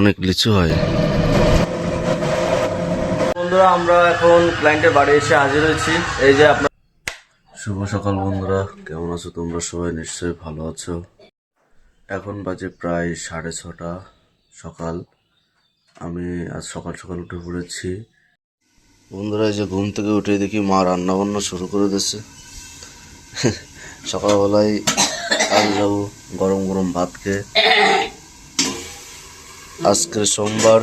অনেক লিচু হয়। বন্ধুরা, আমরা এখন ক্লায়েন্টের বাড়ি এসে হাজির হয়েছি। এই যে আপনার শুভ সকাল বন্ধুরা, কেমন আছো তোমরা? সবাই নিশ্চয়ই ভালো আছো। এখন বাজে প্রায় 6:30 সকাল। আমি আজ সকাল সকাল উঠে পড়েছি বন্ধুরা। এই যে ঘুম থেকে উঠে দেখি মা রান্না বান্না শুরু করে দিয়েছে। সকালবেলায় আজ যাবো গরম গরম ভাত খেয়ে। আজকে সোমবার,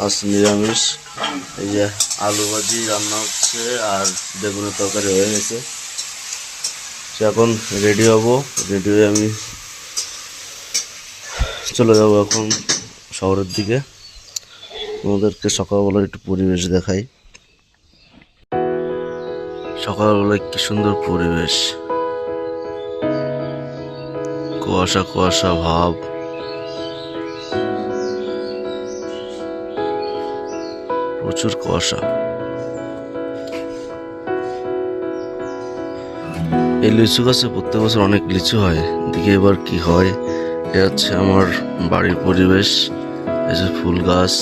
আজ নিরামিষ। এই যে আলু ভাজি রান্না হচ্ছে আর বেগুনের তরকারি হয়ে গেছে। সে এখন রেডি হব। রেডি হয়ে আমি চলে যাব এখন শহরের দিকে। তোমাদেরকে সকালবেলার একটু পরিবেশ দেখাই। সকালবেলায় কি সুন্দর পরিবেশ, কুয়াশা কুয়াশা ভাব। প্রচুর কুয়াশা। এই লিচু গাছে প্রত্যেক বছর অনেক লিচু হয়। দেখি এবার কি হয়। এটা হচ্ছে আমার বাড়ির পরিবেশ। এই যে ফুল গাছ।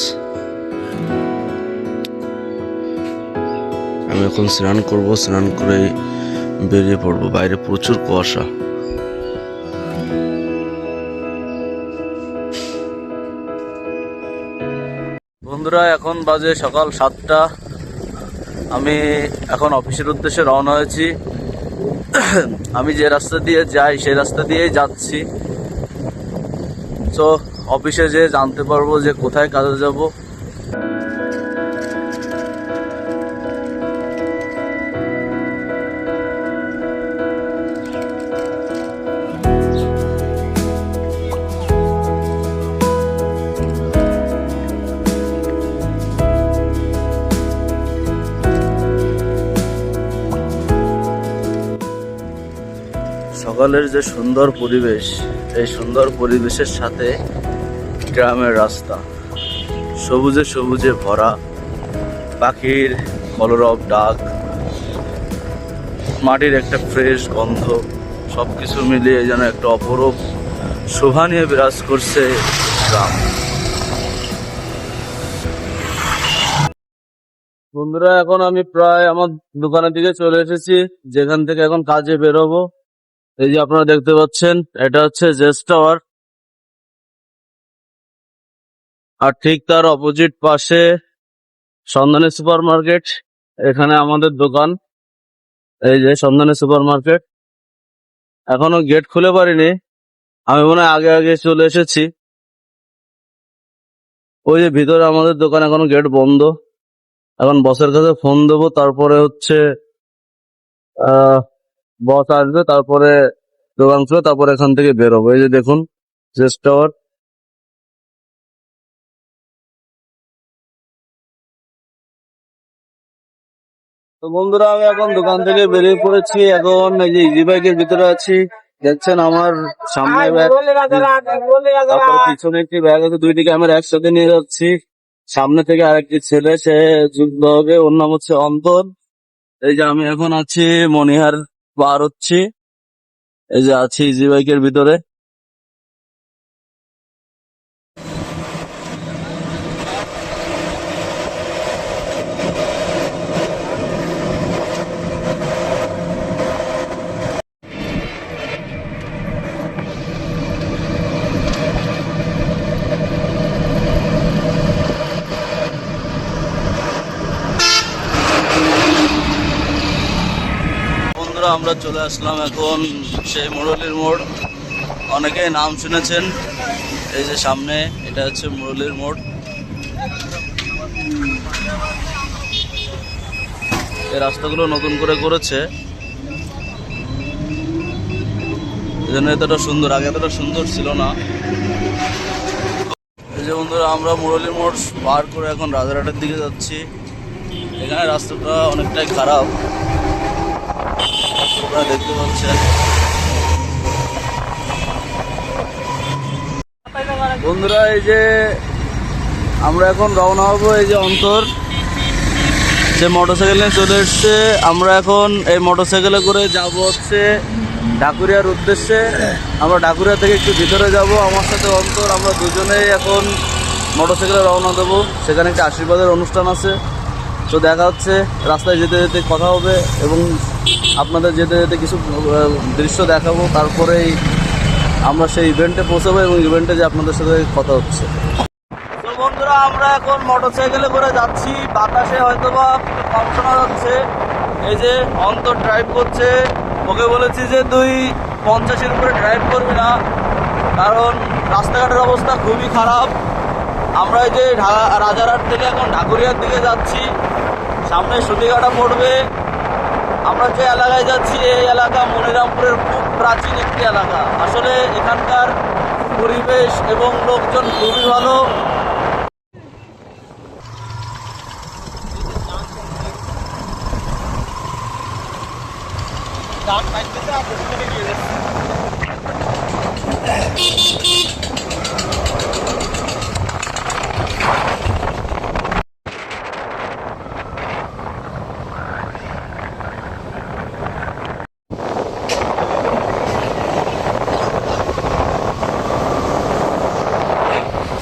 আমি এখন স্নান করব, স্নান করে বেরিয়ে পড়বো। বাইরে প্রচুর কুয়াশা। বন্ধুরা, এখন বাজে সকাল 7টা। আমি এখন অফিসের উদ্দেশ্যে রওনা হয়েছি। আমি যে রাস্তা দিয়ে যাই সেই রাস্তা দিয়েই যাচ্ছি। তো অফিসে যেয়ে জানতে পারবো যে কোথায় কাজে যাব। সকালের যে সুন্দর পরিবেশ, এই সুন্দর পরিবেশের সাথে গ্রামের রাস্তা সবুজে সবুজে ভরা, পাখির কলরব ডাক, মাটির একটা ফ্রেশ গন্ধ, সবকিছু মিলিয়ে যেন একটা অপরূপ শোভা নিয়ে বিরাজ করছে গ্রাম। বন্ধুরা, এখন আমি প্রায় আমার দোকানের দিকে চলে এসেছি, যেখান থেকে এখন কাজে বেরোবো। এই যে আপনারা দেখতে পাচ্ছেন, এটা হচ্ছে জেস টাওয়ার। আর ঠিক তার অপোজিট পাশে সন্ধানী সুপার মার্কেট। এখানে আমাদের দোকান। এই যে সন্ধানী সুপার মার্কেট। এখনো গেট খুলে পারিনি, আমি মনে হয় আগে আগে চলে এসেছি। ওই যে ভিতরে আমাদের দোকান, এখনো গেট বন্ধ। এখন বসের কাছে ফোন দেবো, তারপরে হচ্ছে বস আসবে, তারপরে দোকান খুলে তারপরে এখান থেকে বেরোবো। এই যে দেখুন জেস টাওয়ার। তো বন্ধুরা, আমি এখন দোকান থেকে বেরিয়ে পড়েছি। এখন এই যে ইজি বাইকের ভিতরে আছি। দেখছেন আমার সামনে ব্যাগ, তারপর পিছনে একটি ব্যাগ আছে। দুইটি ক্যামেরা একসাথে নিয়ে যাচ্ছি। সামনে থেকে আরেকটি ছেলে, সে যুক্ত হবে, ওর নাম হচ্ছে অন্তর। এই যে আমি এখন আছি মনিহার পার হচ্ছি। এই যে আছি ইজি বাইকের ভিতরে। বন্ধুরা, আমরা চলে আসলাম এখন সেই মুরলীর মোড়। অনেকেই নাম শুনেছেন। এই যে সামনে, এটা হচ্ছে মুরলীর মোড়। এই রাস্তাগুলো নতুন করে করেছে, এই জন্য এতটা সুন্দর। আগে এতটা সুন্দর ছিল না। এই যে বন্ধুরা, আমরা মুরলীর মোড় পার করে এখন রাজারহাটের দিকে যাচ্ছি। এখানে রাস্তাটা অনেকটাই খারাপ, আপনারা দেখতে পাচ্ছেন। বন্ধুরা, এই যে আমরা এখন রওনা হবো। এই যে অন্তর সে মোটরসাইকেল নিয়ে চলে এসছে। আমরা এখন এই মোটরসাইকেলে করে যাব হচ্ছে ঢাকুরিয়ার উদ্দেশ্যে। আমরা ঢাকুরিয়া থেকে একটু ভিতরে যাব। আমার সাথে অন্তর, আমরা দুজনেই এখন মোটরসাইকেলে রওনা দেবো। সেখানে একটা আশীর্বাদের অনুষ্ঠান আছে। তো দেখা হচ্ছে, রাস্তায় যেতে যেতে কথা হবে এবং আপনাদের যেতে যেতে কিছু দৃশ্য দেখাবো। তারপরেই আমরা সেই ইভেন্টে পৌঁছাবো এবং ইভেন্টে যে আপনাদের সাথে কথা হচ্ছে। তো বন্ধুরা, আমরা এখন মোটরসাইকেলে করে যাচ্ছি। বাতাসে হয়তোবা কম শোনা যাচ্ছে। এই যে অন্তর ড্রাইভ করছে। ওকে বলেছি যে তুই 50-এর উপরে ড্রাইভ করবি না, কারণ রাস্তাঘাটের অবস্থা খুবই খারাপ। আমরা এই যে রাজারহাট থেকে এখন ঢাকুরিয়ার দিকে যাচ্ছি। সামনে সুতিঘাটা পড়বে। আমরা যে এলাকায় যাচ্ছি এই এলাকা মনিরামপুরের খুব প্রাচীন একটি এলাকা। আসলে এখানকার পরিবেশ এবং লোকজন খুবই ভালো।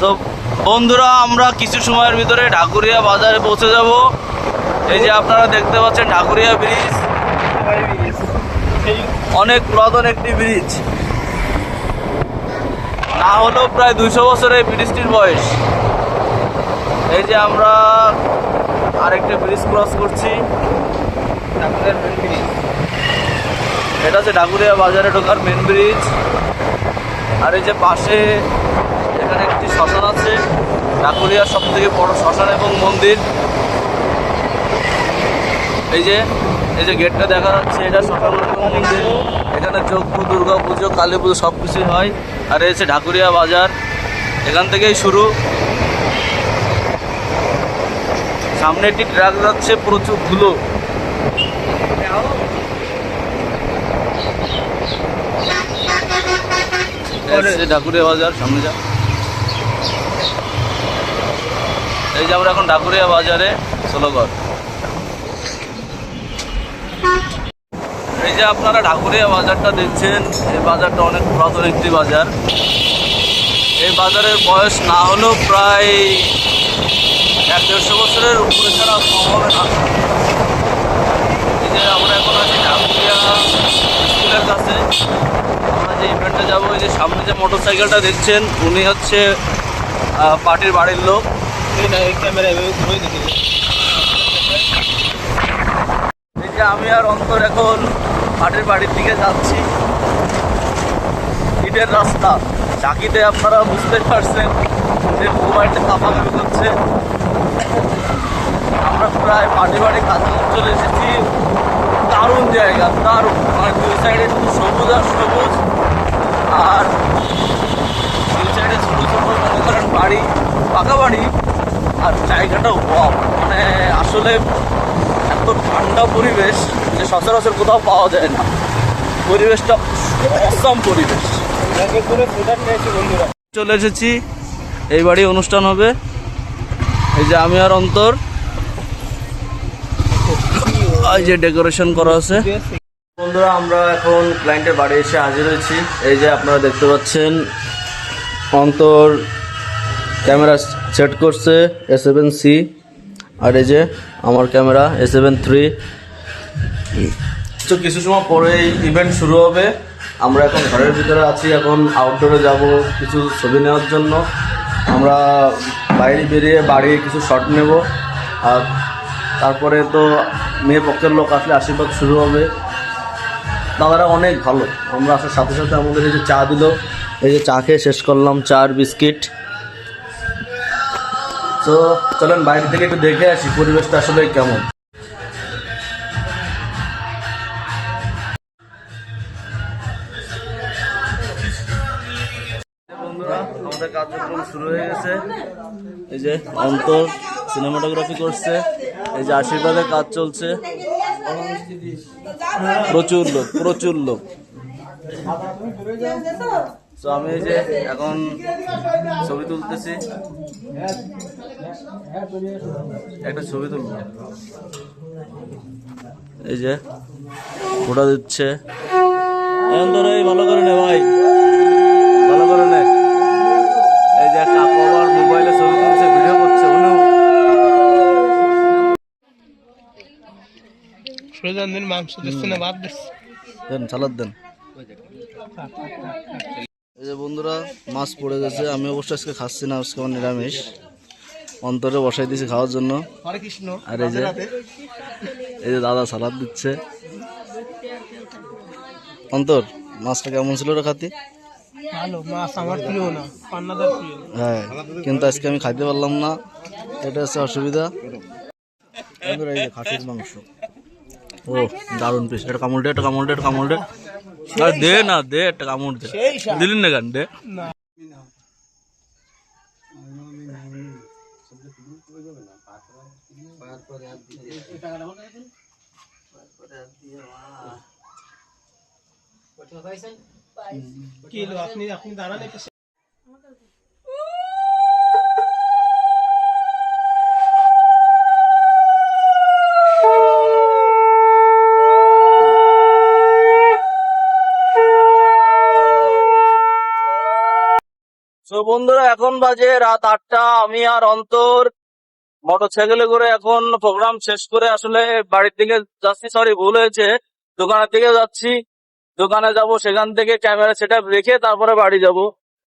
তো বন্ধুরা, আমরা কিছু সময়ের ভিতরে ঢাকুরিয়া বাজারে পৌঁছে যাব। এই যে আপনারা দেখতে পাচ্ছেন ঢাকুরিয়া ব্রিজ, অনেক পুরাতন একটি ব্রিজ, না হলেও প্রায় 200 বছরের ব্রিজটির বয়স। এই যে আমরা আরেকটা ব্রিজ ক্রস করছি, এটা হচ্ছে ঢাকুরিয়া বাজারে ঢোকার মেন ব্রিজ। আর এই যে পাশে এখানে একটি শ্মশান আছে, ঢাকুরিয়ার সব থেকে বড় শ্মশান এবং মন্দির। এই যে গেটটা দেখা যাচ্ছে, এটা শ্মশান এবং মন্দির। এখানে যজ্ঞ, দুর্গা পুজো, কালী পুজো সব কিছুই হয়। আর এই হচ্ছে ঢাকুরিয়া বাজার, এখান থেকেই শুরু। সামনে একটি ট্রাক যাচ্ছে, প্রচুর ধুলো। ঢাকুরিয়া বাজার, সামনে যা। এই যে আমরা এখন ঢাকুরিয়া বাজারে ষোলগড়। এই যে আপনারা ঢাকুরিয়া বাজারটা দেখছেন, এই বাজারটা অনেক পুরাতন একটি বাজার। এই বাজারের বয়স না হলেও প্রায় 100-150 বছরের উপরে ছাড়া কম হবে না। এই যে আমরা এখন আছি ঢাকুরিয়া স্কুলের কাছে। আমরা যে ইভেন্টে যাবো, এই যে সামনে যে মোটরসাইকেলটা দেখছেন, উনি হচ্ছে পার্টির বাড়ির লোক। এই যে আমি আর অন্তর এখন পার্টির বাড়ির দিকে যাচ্ছি। ইটের রাস্তা, চাকিতে আপনারা বুঝতে পারছেন যে মোবাইলটা কাঁপাকাপি করছে। আমরা প্রায় পার্টি বাড়ি কাছাকাছি চলে এসেছি। দারুণ জায়গা, দারুণ। মানে দুই সাইডে শুধু সবুজ আর সবুজ, আর দুই সাইডে ছোটো ছোটো মনে করেন বাড়ি, পাকা বাড়ি। আর জায়গাটাও ওয়াও, মানে আসলে এত ঠান্ডা পরিবেশ যে সচরাচর কোথাও পাওয়া যায় না। পরিবেশটা অসম পরিবেশ। চলে এসেছি, এই বাড়ি অনুষ্ঠান হবে। এই যে আমি আর অন্তর, এই যে ডেকোরেশন করা আছে। বন্ধুরা, আমরা এখন ক্লায়েন্টের বাড়ি এসে হাজির হয়েছি। এই যে আপনারা দেখতে পাচ্ছেন, অন্তর ক্যামেরা সেট করছে A7C, আর এই যে আমার ক্যামেরা A7 III। তো কিছু সময় পরেই ইভেন্ট শুরু হবে। আমরা এখন ঘরের ভিতরে আছি, এখন আউটডোরে যাব কিছু ছবি নেওয়ার জন্য। আমরা বাইরে বেরিয়ে বাড়ি কিছু শট নেব। আর তারপরে তো মেয়ে পক্ষের লোক আসলে আশীর্বাদ শুরু হবে। দাদারা অনেক ভালো। আমরা আসার সাথে সাথে আমাদের এই যে চা দিল, এই যে চা খেয়ে শেষ করলাম, চা আর বিস্কিট। তো চলেন বাইরে থেকে একটু দেখে আসি পরিবেশটা আসলে কেমন। বন্ধুরা, আমাদের কার্যক্রম শুরু হয়ে গেছে। এই যে অন্তর সিনেমাটোগ্রাফি করছে, এই যে আশীর্বাদের কাজ চলছে। প্রচুর লোক। তো আমি এই যে এখন ছবি তুলতেছি, একটা ছবি তুলব। এই যে ফোটা দিচ্ছে। ভালো করে নে ভাই, ভালো করে নে। এই যে কাকু আবার মোবাইলে ছবি দেন সালাদ দেন। এই যে বন্ধুরা মাছ পড়ে গেছে, আমি অবশ্য আজকে খাচ্ছি না, আজকে আমার নিরামিষ। অন্তরে বসাই দিয়েছি খাওয়ার জন্য। আর এই যে দাদা সালাদ দিচ্ছে। অন্তর মাছটা কেমন ছিল রে খাতি? ভালো মাছ, আমার প্রিয় না, পান্নাদার প্রিয়। হ্যাঁ, কিন্তু আজকে আমি খাইতে পারলাম না, এটা হচ্ছে অসুবিধা। বন্ধুরা এই যে খাসির মাংস, ও দারুণ পিস। এটা কামড় দে, এটা কামড় দে, এটা কামড় দে। আরে দে না, দে একটা কামড় দে। দিলেন না কেন? দে। কি হলো, আপনি দাঁড়ান একটু। তো বন্ধুরা এখন বাজে রাত 8টা। আমি আর অন্তর মোটরসাইকেলে করে এখন প্রোগ্রাম শেষ করে আসলে বাড়ির দিকে যাচ্ছি। সরি, ভুল হয়েছে, দোকানের দিকে যাচ্ছি। দোকানে যাব, সেখান থেকে ক্যামেরা সেটআপ রেখে তারপরে বাড়ি যাব।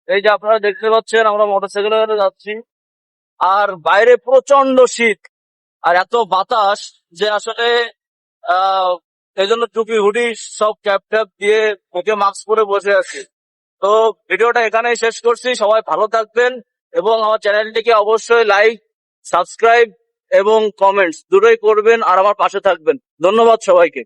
এই যে আপনারা দেখতে পাচ্ছেন আমরা মোটরসাইকেলে করে যাচ্ছি, আর বাইরে প্রচন্ড শীত আর এত বাতাস যে আসলে এই জন্য টুপি হুডি সব ক্যাপ ট্যাপ দিয়ে মুখে মাস্ক পরে বসে আছি। তো ভিডিওটা এখানেই শেষ করছি। সবাই ভালো থাকবেন এবং আমার চ্যানেলটিকে অবশ্যই লাইক, সাবস্ক্রাইব এবং কমেন্টস দুটোই করবেন আর আমার পাশে থাকবেন। ধন্যবাদ সবাইকে।